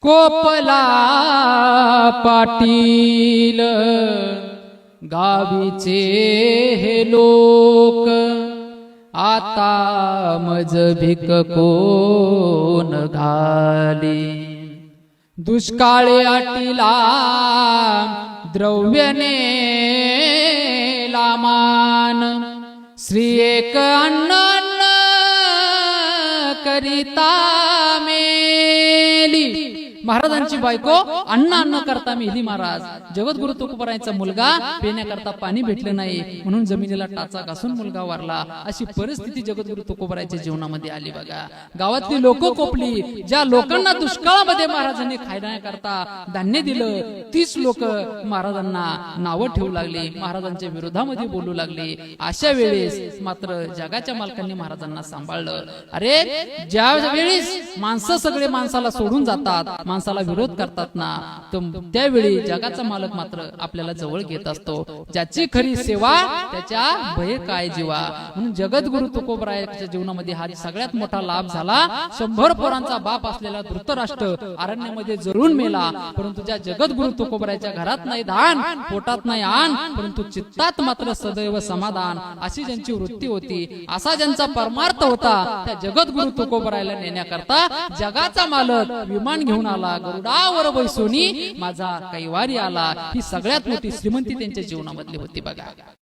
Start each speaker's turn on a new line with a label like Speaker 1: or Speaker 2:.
Speaker 1: कोपला पाटील गावीचे हे लोक, आता मज भिक कोण घाली। दुष्काळी अटीला द्रव्यने लामान, श्री एक अन्न करिता मेली। महाराजांची बायको अन्न करता मेली। महाराज जगद्गुरु तुकोबारायांचा मुलगा पिण्याकरता पाणी भेटलं नाही म्हणून जमिनीला टाचा घासून मुलगा वारला। अशी परिस्थिती जगद्गुरु तुकोबारायांच्या जीवनामध्ये आली बघा। गावातली लोक कोपली, ज्या लोकांना दुष्काळामध्ये महाराजांनी खाण्याकरता धान्य दिलं, तीच लोक महाराजांना नावं ठेवू लागली, महाराजांच्या विरोधामध्ये बोलू लागली। अशा वेळेस मात्र जगाच्या मालकांनी महाराजांना सांभाळलं। अरे ज्या वेळेस माणसं सगळे माणसाला सोडून जातात, माणसाला विरोध करतात ना, त्यावेळी जगाचा मालक मात्र आपल्याला जवळ घेत असतो। ज्याची खरी सेवा त्याच्या भय काय जीवा। म्हणून जगद्गुरु तुकोबारायांच्या जीवनामध्ये हा सगळ्यात मोठा लाभ झाला। 100 पोरांचा बाप असलेला धृतराष्ट्र अरण्यामध्ये जळून मेला, परंतु ज्या जगद्गुरु तुकोबारायांच्या घरात नाही धान, पोटात नाही आण, परंतु चित्तात मात्र सदैव समाधान, अशी ज्यांची वृत्ती होती, असा ज्यांचा परमार्थ होता, त्या जगद्गुरु तुकोबारायाला नेण्याकरता जगाचा मालक विमान घेऊन आला, गरुडावर बैसोनी माझा कैवारी आला। ही सगळ्यात मोठी श्रीमंती त्यांच्या जीवनामधली होती बघा।